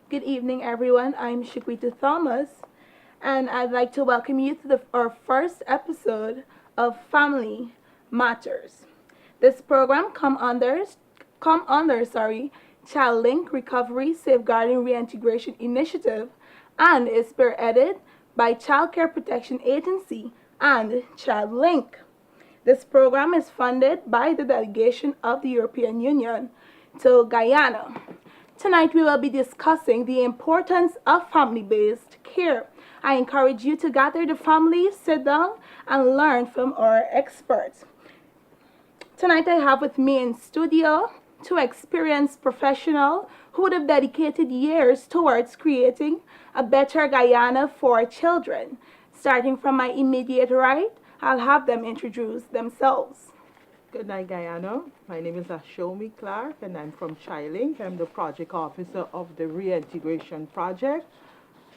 Good evening, everyone. I'm Shaquita Thomas, and I'd like to welcome you to our first episode of Family Matters. This program come under ChildLinK Recovery Safeguarding Reintegration Initiative and is spearheaded by Child Care Protection Agency and ChildLinK. This program is funded by the delegation of the European Union to Guyana. Tonight we will be discussing the importance of family-based care. I encourage you to gather the family, sit down, and learn from our experts. Tonight I have with me in studio two experienced professionals who would have dedicated years towards creating a better Guyana for children. Starting from my immediate right, I'll have them introduce themselves. Good night, Guyana. My name is Ashomi Clark, and I'm from ChildLinK. I'm the project officer of the Reintegration Project.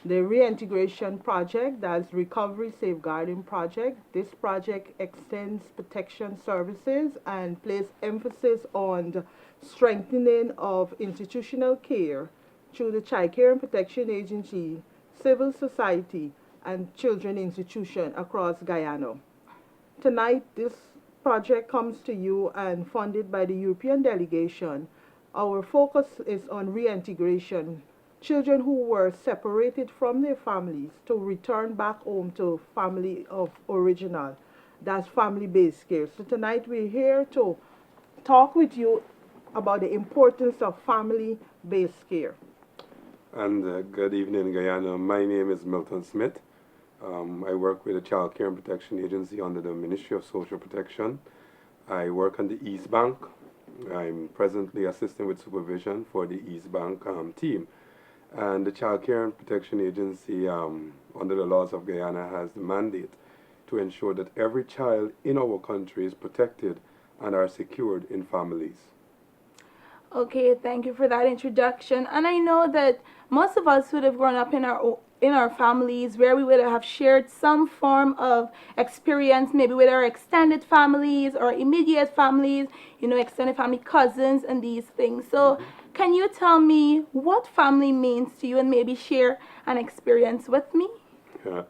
The Reintegration Project, that's Recovery Safeguarding Project. This project extends protection services and places emphasis on the strengthening of institutional care through the Child Care and Protection Agency, civil society, and children institution across Guyana. Tonight, this project comes to you and funded by the European delegation. Our focus is on reintegration. Children who were separated from their families to return back home to family of original. That's family-based care. So tonight we're here to talk with you about the importance of family-based care. And good evening, Guyana. My name is Milton Smith. I work with the Child Care and Protection Agency under the Ministry of Social Protection. I work on the East Bank. I'm presently assisting with supervision for the East Bank team. And the Child Care and Protection Agency, under the laws of Guyana, has the mandate to ensure that every child in our country is protected and are secured in families. Okay, thank you for that introduction. And I know that most of us would have grown up in our families where we would have shared some form of experience, maybe with our extended families or immediate families, extended family cousins and these things. So, can you tell me what family means to you and maybe share an experience with me? Yeah.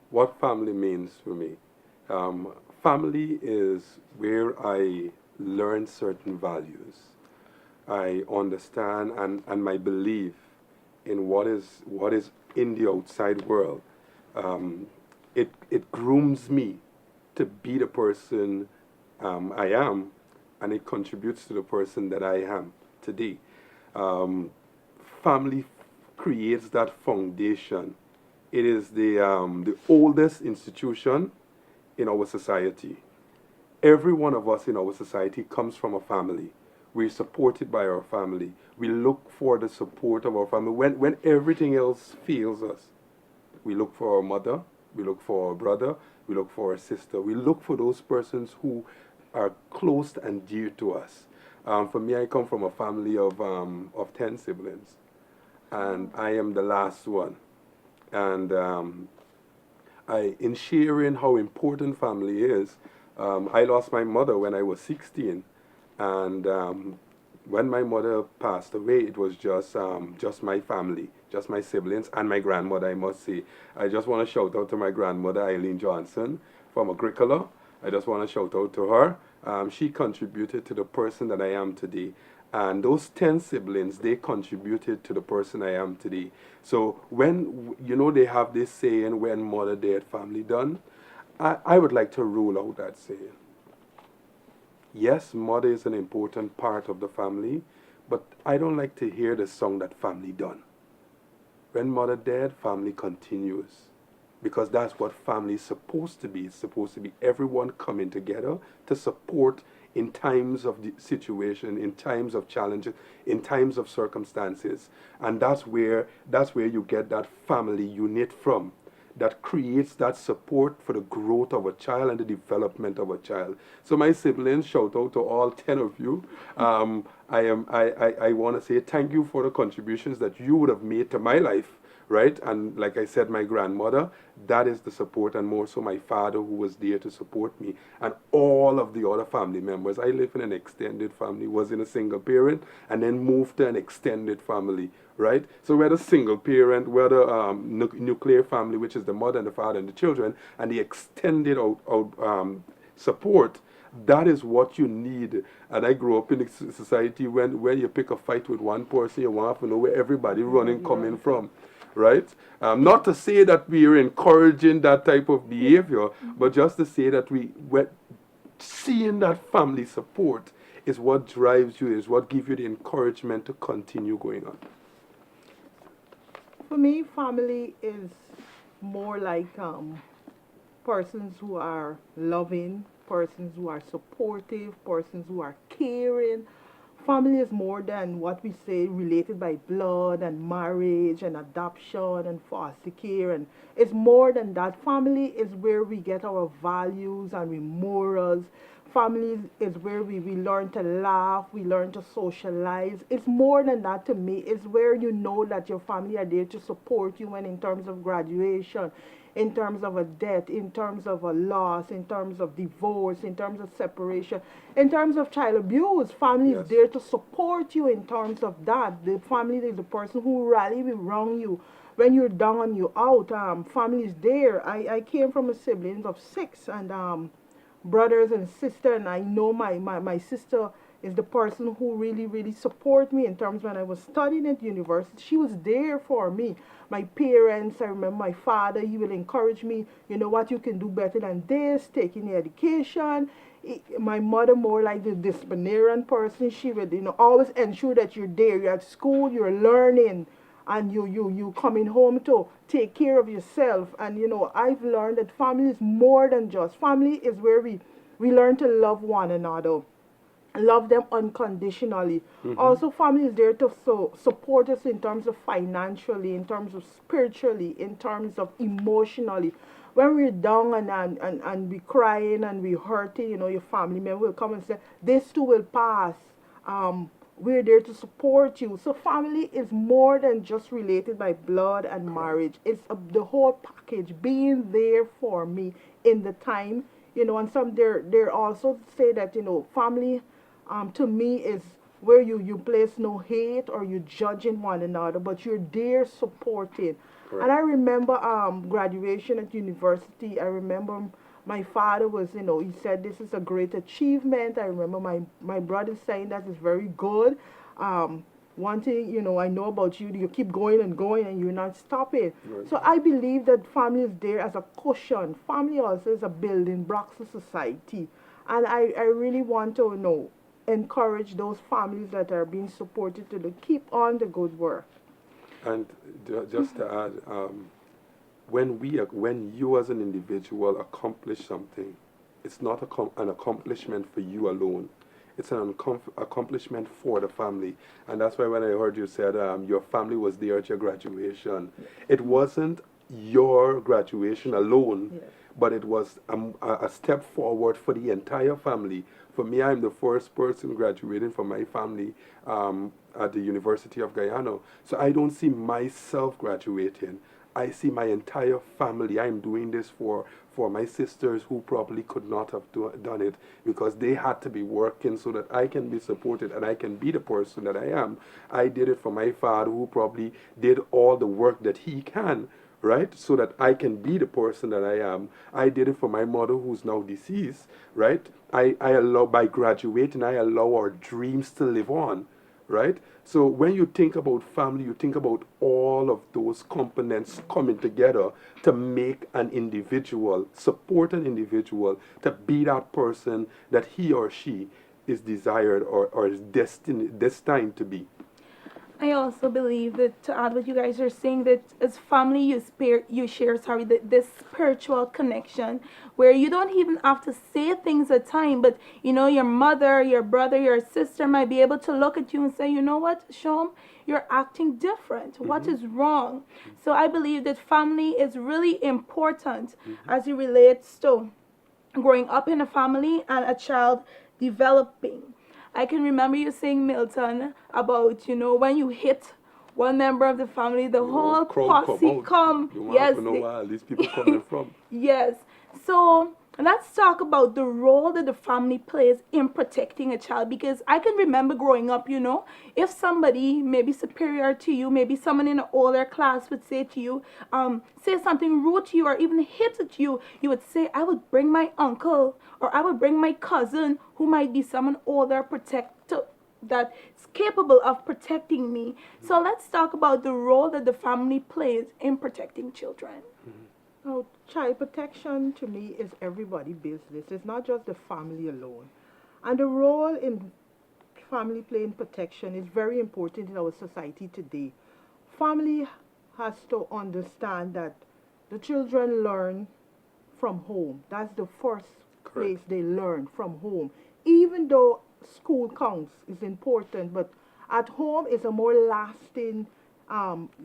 What family means for me? Family is where I learn certain values. I understand and my belief in what is in the outside world. It grooms me to be the person I am, and it contributes to the person that I am today. Family creates that foundation. It is the oldest institution in our society. Every one of us in our society comes from a family. We're supported by our family. We look for the support of our family. When everything else fails us, we look for our mother, we look for our brother, we look for our sister. We look for those persons who are close and dear to us. For me, I come from a family of 10 siblings, and I am the last one. And in sharing how important family is, I lost my mother when I was 16. And when my mother passed away, it was just my family, just my siblings, and my grandmother, I must say. I just want to shout out to my grandmother, Eileen Johnson, from Agricola. I just want to shout out to her. She contributed to the person that I am today. And those 10 siblings, they contributed to the person I am today. So when, they have this saying, when mother dead, family done, I would like to rule out that saying. Yes, mother is an important part of the family, but I don't like to hear the song that family done. When mother dead, family continues. Because that's what family is supposed to be. It's supposed to be everyone coming together to support in times of the situation, in times of challenges, in times of circumstances. And that's where you get that family unit from, that creates that support for the growth of a child and the development of a child. So my siblings, shout out to all 10 of you. I want to say thank you for the contributions that you would have made to my life right? And like I said, my grandmother, that is the support, and more so my father who was there to support me, and all of the other family members. I live in an extended family, was in a single parent, and then moved to an extended family, right? So we had a single parent, we had a nuclear family, which is the mother and the father and the children, and the extended support. That is what you need. And I grew up in a society when you pick a fight with one person, you want to know where everybody running coming from, right? Not to say that we are encouraging that type of behavior, but just to say that we're seeing that family support is what drives you, is what gives you the encouragement to continue going on. For me, family is more like persons who are loving, persons who are supportive, persons who are caring. Family is more than what we say related by blood and marriage and adoption and foster care, and it's more than that. Family is where we get our values and we morals. Family is where we learn to laugh, we learn to socialize. It's more than that to me. It's where you know that your family are there to support you, and in terms of graduation, in terms of a death, in terms of a loss, in terms of divorce, in terms of separation, in terms of child abuse, family is there to support you in terms of that. The family is the person who rally will wrong you when you're down and you're out. Family is there. I came from a siblings of 6, and brothers and sister, and I know my sister is the person who really support me in terms when I was studying at university. She was there for me. My parents, I remember my father, he will encourage me, you know what, you can do better than this, taking the education. My mother, more like the disciplinarian person, she would, always ensure that you're there, you're at school, you're learning, and you coming home to take care of yourself. And I've learned that family is more than just family. Is where we learn to love one another, love them unconditionally. Also, family is there to support us in terms of financially, in terms of spiritually, in terms of emotionally. When we're down and we crying and we hurting, your family member will come and say, this too will pass. We're there to support you. So family is more than just related by blood and marriage. It's the whole package, being there for me in the time, and some they're also say that, family to me is where you place no hate or you judging one another, but you're there supporting. Correct. And I remember graduation at university. I remember my father was, he said this is a great achievement. I remember my brother saying that is very good. One thing, I know about you, you keep going and going and you're not stopping. Right. So I believe that family is there as a cushion. Family also is a building blocks of society. And I really want to, encourage those families that are being supported to keep on the good work. And just to add, when you as an individual accomplish something, it's not an accomplishment for you alone. It's an accomplishment for the family. And that's why when I heard you said your family was there at your graduation, it wasn't your graduation alone, but it was a step forward for the entire family. For me, I'm the first person graduating from my family at the University of Guyana. So I don't see myself graduating. I see my entire family. I'm doing this for my sisters who probably could not have done it because they had to be working so that I can be supported and I can be the person that I am. I did it for my father who probably did all the work that he can, right? So that I can be the person that I am. I did it for my mother who's now deceased, right? I allow, by graduating, I allow our dreams to live on, right? So when you think about family, you think about all of those components coming together to make an individual, support an individual, to be that person that he or she is desired or is destined to be. I also believe that, to add what you guys are saying, that as family you share this spiritual connection where you don't even have to say things at time, but your mother, your brother, your sister might be able to look at you and say, you know what, Shom, you're acting different. What is wrong? So I believe that family is really important as it relates to growing up in a family and a child developing. I can remember you saying, Milton, about, when you hit one member of the family, the whole crowd posse out. come. You want Yes, to know where all these people coming from. yes. So let's talk about the role that the family plays in protecting a child, because I can remember growing up, if somebody maybe superior to you, maybe someone in an older class would say to you, say something rude to you or even hit at you, you would say, I would bring my uncle or I would bring my cousin who might be someone older that's capable of protecting me. So let's talk about the role that the family plays in protecting children. Now, child protection to me is everybody's business. It's not just the family alone. And the role in family playing protection is very important in our society today. Family has to understand that the children learn from home. That's the first place they learn, from home. Even though school counts is important, but at home is a more lasting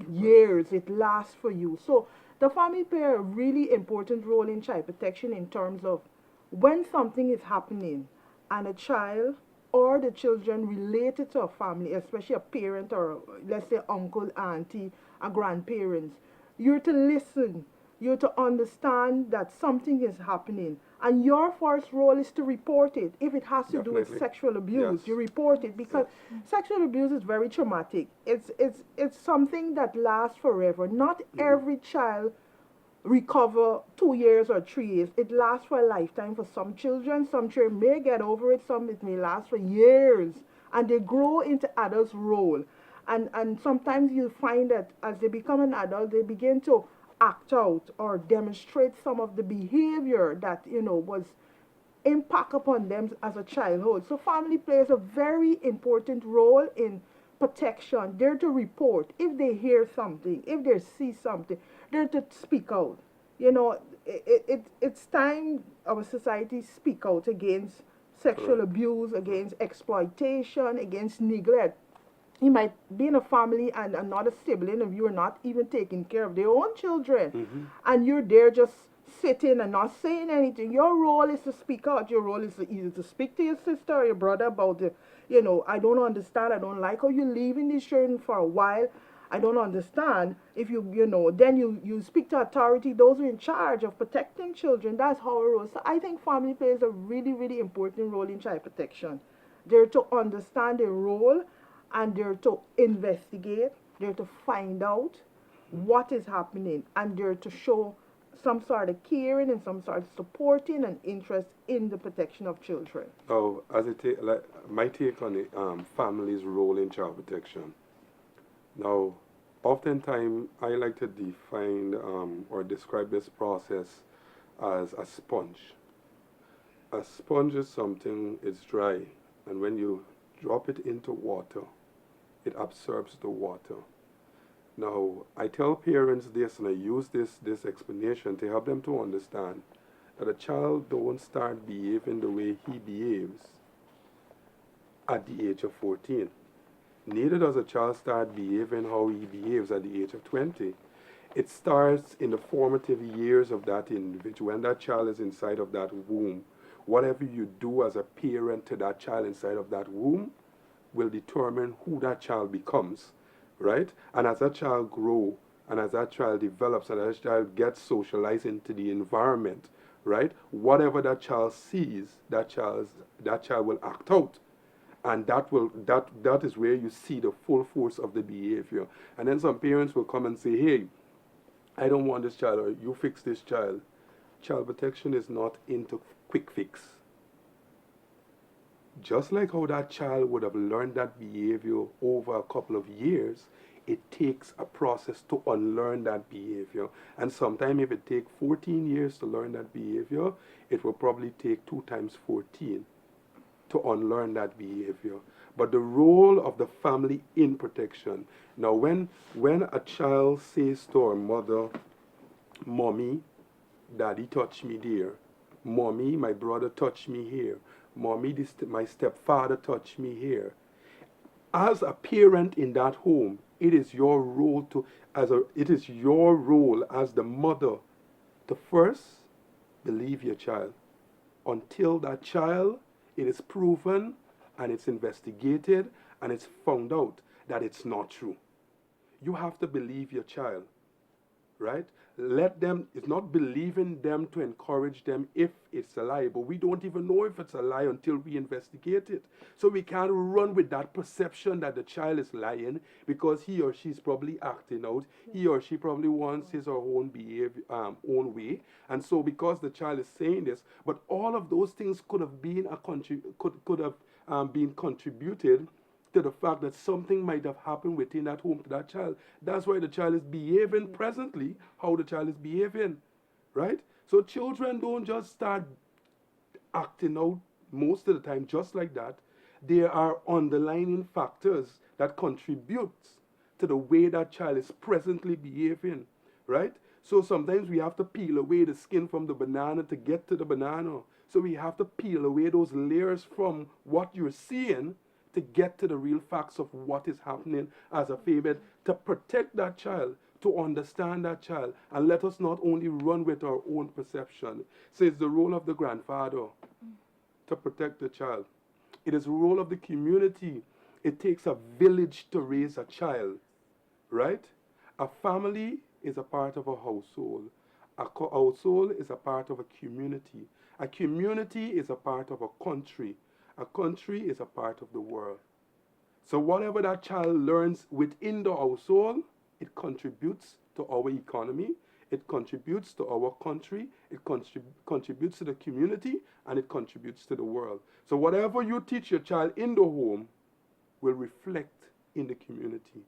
years. It lasts for you. So the family play a really important role in child protection in terms of when something is happening and a child or the children related to a family, especially a parent or let's say uncle, auntie, or grandparents, you're to listen, you're to understand that something is happening. And your first role is to report it. If it has to do with sexual abuse, Yes. you report it, because sexual abuse is very traumatic. It's something that lasts forever. Not every child recover 2 years or 3 years. It lasts for a lifetime for some children. Some children may get over it, some it may last for years. And they grow into adults' role. And sometimes you find that as they become an adult, they begin to act out or demonstrate some of the behavior that, was impact upon them as a childhood. So family plays a very important role in protection. They're to report if they hear something, if they see something, they're to speak out. It's time our society speak out against sexual abuse, against exploitation, against neglect. You might be in a family and another sibling of you are not even taking care of their own children, and you're there just sitting and not saying anything. Your role is to speak out. Your role is to either to speak to your sister or your brother about I don't understand, I don't like how you're leaving these children for a while. I don't understand. If then you speak to authority, those who are in charge of protecting children. That's how it rolls. So I think family plays a really, really important role in child protection. They're to understand their role, and they're to investigate, they're to find out what is happening, and they're to show some sort of caring and some sort of supporting and interest in the protection of children. Now, my take on the family's role in child protection. Now, oftentimes I like to define or describe this process as a sponge. A sponge is something, it's dry, and when you drop it into water, it absorbs the water. Now, I tell parents this, and I use this explanation to help them to understand that a child don't start behaving the way he behaves at the age of 14. Neither does a child start behaving how he behaves at the age of 20. It starts in the formative years of that individual. When that child is inside of that womb, whatever you do as a parent to that child inside of that womb will determine who that child becomes, right? And as that child grows, and as that child develops, and as that child gets socialized into the environment, right? Whatever that child sees, that child will act out. And that is where you see the full force of the behavior. And then some parents will come and say, hey, I don't want this child, or you fix this child. Child protection is not into quick fix. Just like how that child would have learned that behavior over a couple of years, it takes a process to unlearn that behavior. And sometimes if it takes 14 years to learn that behavior, it will probably take 2 times 14 to unlearn that behavior. But the role of the family in protection. Now, when a child says to her mother, Mommy, Daddy touched me there. Mommy, my brother touched me here. Mommy, my stepfather touched me here. As a parent in that home, it is your role as the mother to first believe your child. Until that child, it is proven and it's investigated and it's found out that it's not true. you have to believe your child, right? Let them, it's not believing them to encourage them if it's a lie, but we don't even know if it's a lie until we investigate it. So we can't run with that perception that the child is lying because he or she's probably acting out. He or she probably wants his or her own behavior, own way. And so because the child is saying this, but all of those things could have been could have been contributed to the fact that something might have happened within that home to that child. That's why the child is behaving presently how the child is behaving, right? So children don't just start acting out most of the time just like that. There are underlying factors that contribute to the way that child is presently behaving, right? So sometimes we have to peel away the skin from the banana to get to the banana. So we have to peel away those layers from what you're seeing to get to the real facts of what is happening as a parent, to protect that child, to understand that child, and let us not only run with our own perception. So it's the role of the grandfather to protect the child. It is the role of the community. It takes a village to raise a child, right? A family is a part of a household. A household is a part of a community. A community is a part of a country. A country is a part of the world. So whatever that child learns within the household, it contributes to our economy, it contributes to our country, it contributes to the community, and it contributes to the world. So whatever you teach your child in the home will reflect in the community,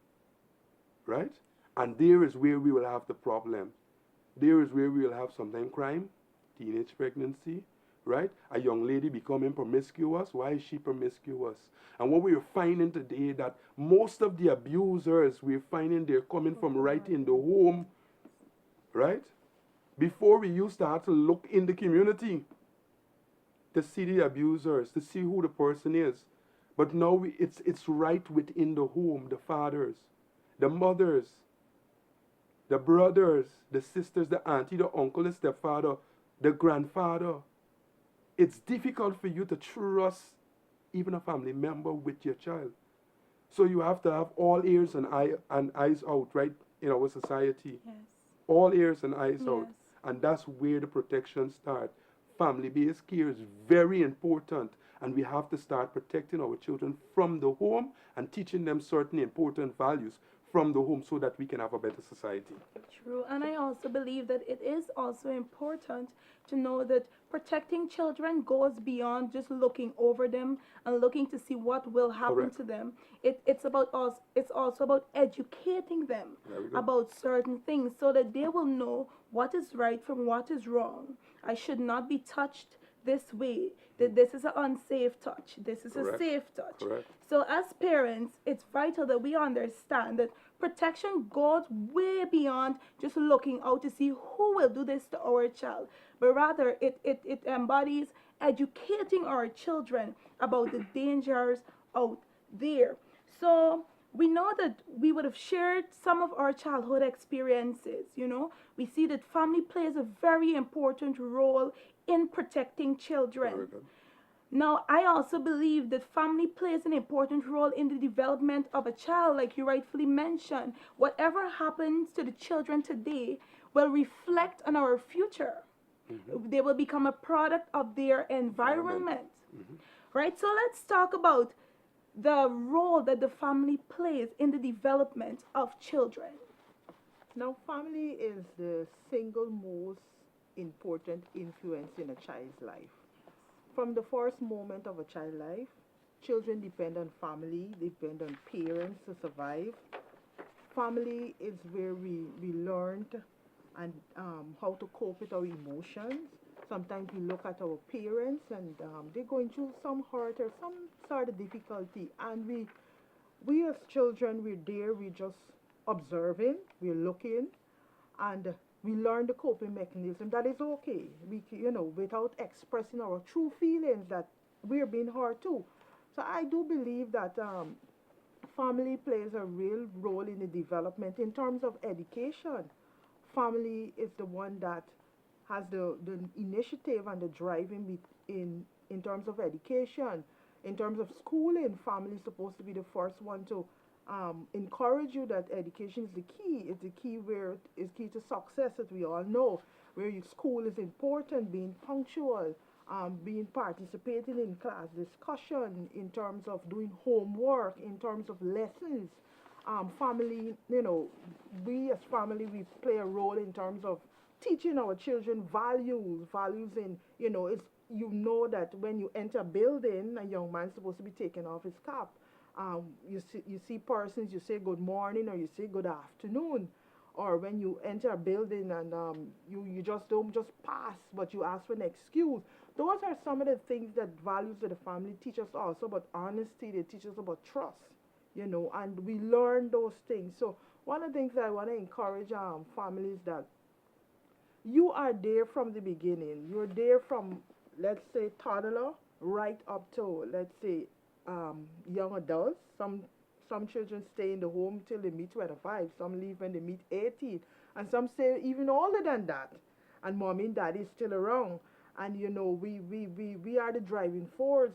right? And there is where we will have the problem. There is where we will have sometimes crime, teenage pregnancy, right? A young lady becoming promiscuous. Why is she promiscuous? And what we're finding today that most of the abusers, we're finding they're coming from right in the home, right? Before we used to have to look in the community to see the abusers, to see who the person is. But now it's right within the home, the fathers, the mothers, the brothers, the sisters, the auntie, the uncle, the stepfather, the grandfather. It's difficult for you to trust even a family member with your child. So you have to have all ears and eyes out, right, in our society. Yes. All ears and eyes out. Yes. And that's where the protection starts. Family-based care is very important, and we have to start protecting our children from the home and teaching them certain important values from the home so that we can have a better society. True, and I also believe that it is also important to know that protecting children goes beyond just looking over them and looking to see what will happen Correct. to them. It's about us. It's also about educating them There we go. about certain things so that they will know what is right from what is wrong. I should not be touched this way, that this is an unsafe touch, this is a Correct. safe touch. Correct. So as parents, it's vital that we understand that protection goes way beyond just looking out to see who will do this to our child, but rather it embodies educating our children about the dangers out there. So we know that we would have shared some of our childhood experiences. We see that family plays a very important role in protecting children. Very good. Now, I also believe that family plays an important role in the development of a child, like you rightfully mentioned. Whatever happens to the children today will reflect on our future. They will become a product of their environment. Right? So let's talk about the role that the family plays in the development of children. Now, family is the single most important influence in a child's life. From the first moment of a child's life, children depend on family, depend on parents to survive. Family is where we learned and how to cope with our emotions. Sometimes we look at our parents and they're going through some hurt or some sort of difficulty, and we as children, we're there, we're just observing, we're looking, and we learn the coping mechanism that is okay. Without expressing our true feelings that we're being hurt too. So I do believe that family plays a real role in the development in terms of education. Family is the one that has the initiative and the driving in terms of education. In terms of schooling, family is supposed to be the first one to encourage you that education is the key. It's the key where is key to success, as we all know. Where your school is important, being punctual, being participating in class discussion, in terms of doing homework, in terms of lessons. Family, we as family, we play a role in terms of teaching our children values in, it's, that when you enter a building, a young man's supposed to be taking off his cap. You see persons, you say good morning or you say good afternoon. Or when you enter a building and you just don't just pass, but you ask for an excuse. Those are some of the things that values that the family teach us also about honesty. They teach us about trust, and we learn those things. So one of the things that I want to encourage families that you are there from the beginning. You're there from, let's say, toddler right up to, let's say, young adults. Some children stay in the home till they meet 25. Some leave when they meet 18. And some stay even older than that. And mommy and daddy is still around. And, we are the driving force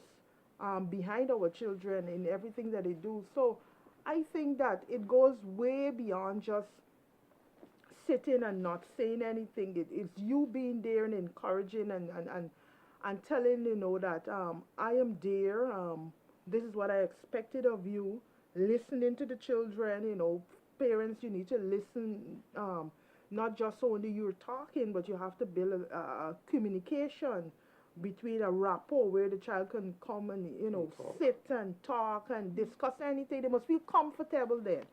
behind our children in everything that they do. So I think that it goes way beyond just sitting and not saying anything. It's you being there and encouraging and telling, that I am there. This is what I expected of you. Listening to the children, parents, you need to listen, not just only you're talking, but you have to build a communication between a rapport where the child can come and, sit and talk and discuss anything. They must feel comfortable then.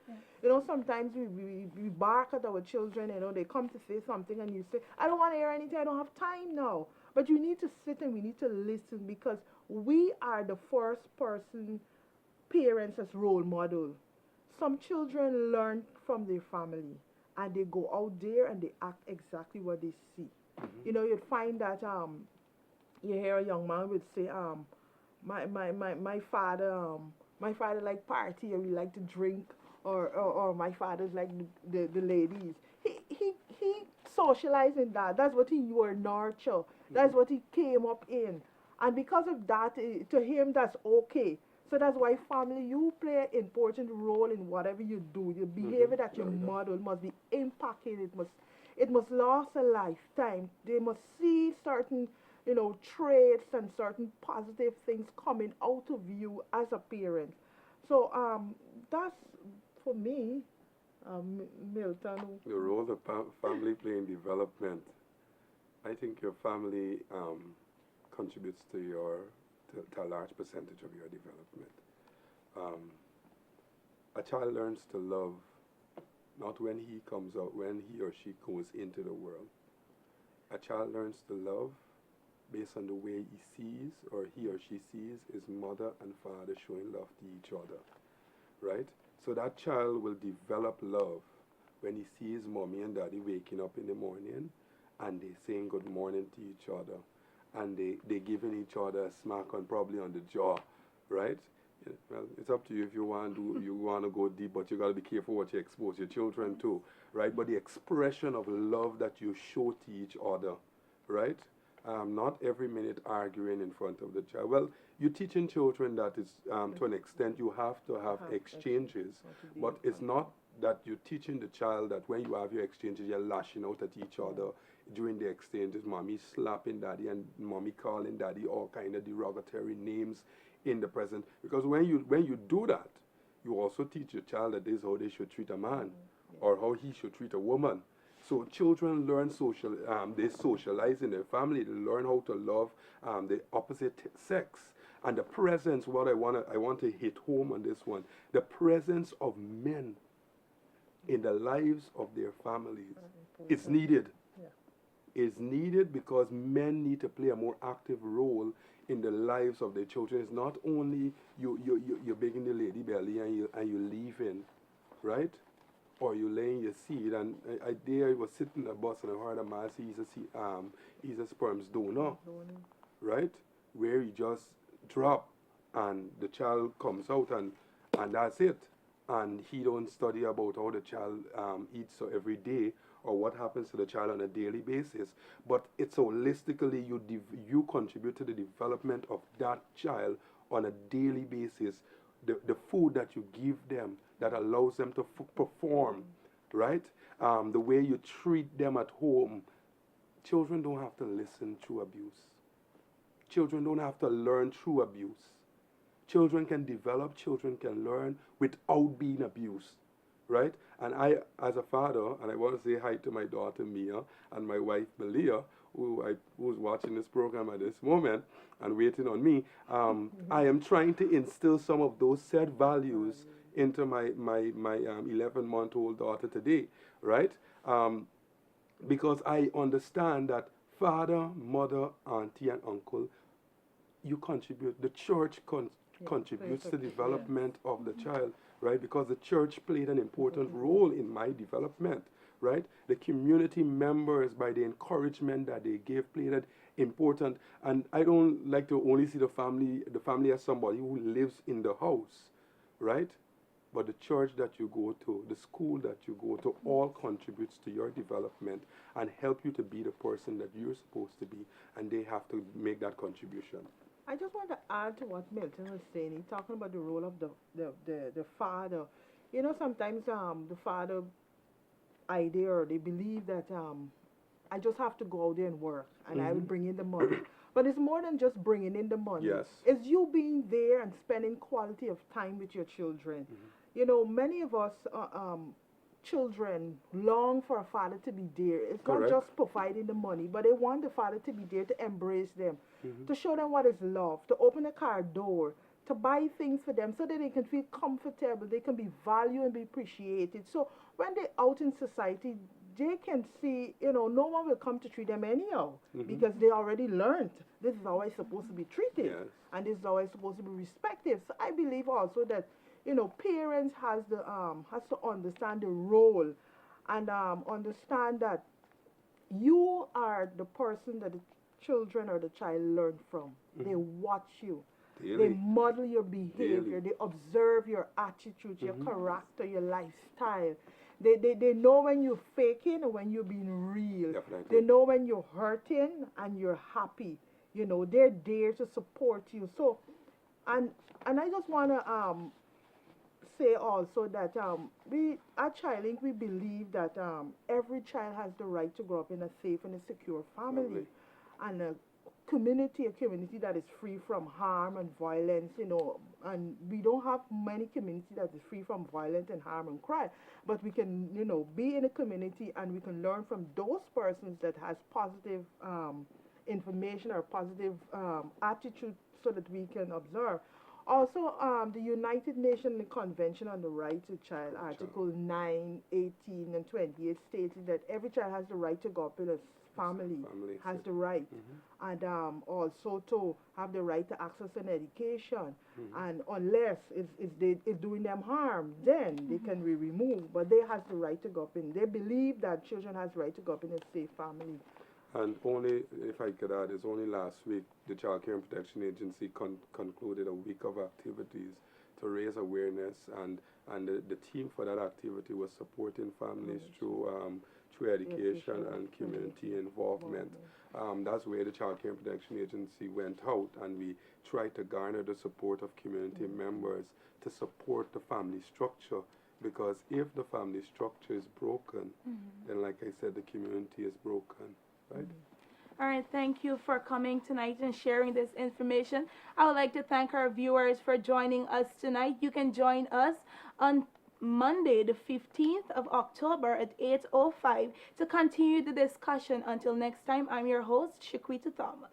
Yeah. Sometimes we bark at our children, they come to say something and you say, I don't want to hear anything, I don't have time now. But you need to sit and we need to listen because we are the first person, parents as role model. Some children learn from their family and they go out there and they act exactly what they see. Mm-hmm. You'd find that you hear a young man would say, my father like party or he like to drink or my father's like the ladies. He socializing that. That's what he were nurtured. That's what he came up in. And because of that, to him that's okay. So that's why family, you play an important role in whatever you do. Your behavior that you model must be impacted. It must last a lifetime. They must see certain, traits and certain positive things coming out of you as a parent. So that's for me, Milton. The role the family play in development. I think your family contributes to a large percentage of your development. A child learns to love not when he comes out, when he or she goes into the world. A child learns to love based on the way he sees or he or she sees his mother and father showing love to each other, right? So that child will develop love when he sees mommy and daddy waking up in the morning and they saying good morning to each other and they giving each other a smack on probably on the jaw, right? Well, it's up to you if you want to go deep, but you got to be careful what you expose your children to, right? But the expression of love that you show to each other, right? Not every minute arguing in front of the child. Well, you're teaching children that is to an extent you have to have exchanges, but it's not that you're teaching the child that when you have your exchanges, you're lashing out at each other during the exchanges, mommy slapping daddy and mommy calling daddy all kind of derogatory names in the present. Because when you do that, you also teach your child that this is how they should treat a man or how he should treat a woman. So children learn they socialize in their family. They learn how to love the opposite sex. And the presence, I want to hit home on this one, the presence of men in the lives of their families is needed. Yeah. Is needed because men need to play a more active role in the lives of their children. It's not only you're begging the lady belly and you leaving, right? Or you laying your seed. And I was sitting in the bus and I heard a man say he's a sperm's donor, right? Where he just drop and the child comes out and that's it. And he don't study about how the child eats every day or what happens to the child on a daily basis. But it's holistically you contribute to the development of that child on a daily basis. the food that you give them that allows them to perform, right? The way you treat them at home. Children don't have to listen through abuse. Children don't have to learn through abuse. Children can develop, children can learn without being abused, right? And I, as a father, and I want to say hi to my daughter Mia and my wife Malia, who's watching this program at this moment and waiting on me. I am trying to instill some of those said values into my 11-month-old daughter today, right? Because I understand that father, mother, auntie, and uncle, you contribute. The church contributes to the development of the child, right? Because the church played an important role in my development, right? The community members, by the encouragement that they gave, played an important. And I don't like to only see the family as somebody who lives in the house, right? But the church that you go to, the school that you go to, all contributes to your development and help you to be the person that you're supposed to be, and they have to make that contribution. I just want to add to what Milton was saying. He's talking about the role of the father. You know, sometimes the father idea, or they believe that I just have to go out there and work and I will bring in the money. But it's more than just bringing in the money. Yes. It's you being there and spending quality of time with your children. You know, many of us children long for a father to be there. It's Correct. not just providing the money, but they want the father to be there to embrace them, to show them what is love, to open a car door, to buy things for them so that they can feel comfortable, they can be valued and be appreciated. So when they're out in society, they can see, you know, no one will come to treat them anyhow because they already learned this is how I'm supposed to be treated, Yes. and this is how I'm supposed to be respected. So I believe also that, you know, parents has to understand the role and understand that you are the person that the children or the child learn from. They watch you. Daily. They model your behavior. Daily. They observe your attitude, your character, your lifestyle. They know when you're faking and when you're being real. Definitely. They know when you're hurting and you're happy. You know, they're there to support you. So, and I just want to say also that we at ChildLinK we believe that every child has the right to grow up in a safe and a secure family, and a community that is free from harm and violence, you know. And we don't have many community that is free from violence and harm and crime, but we can, you know, be in a community and we can learn from those persons that has positive information or positive attitude so that we can observe. Also, the United Nations Convention on the Rights of Child, Article 9, 18, and 28 stated that every child has the right to grow up in a family, has the right, and also to have the right to access an education, and unless it's doing them harm, then they can be removed, but they have the right to grow up in, they believe that children has the right to grow up in a safe family. And only, if I could add, it's only last week the Child Care and Protection Agency concluded a week of activities to raise awareness, and the theme for that activity was supporting families through education and community involvement. That's where the Child Care and Protection Agency went out, and we tried to garner the support of community members to support the family structure, because if the family structure is broken, then like I said, the community is broken. Right? All right, thank you for coming tonight and sharing this information. I would like to thank our viewers for joining us tonight. You can join us on Monday, the 15th of October at 8:05 to continue the discussion. Until next time, I'm your host, Shaquita Thomas.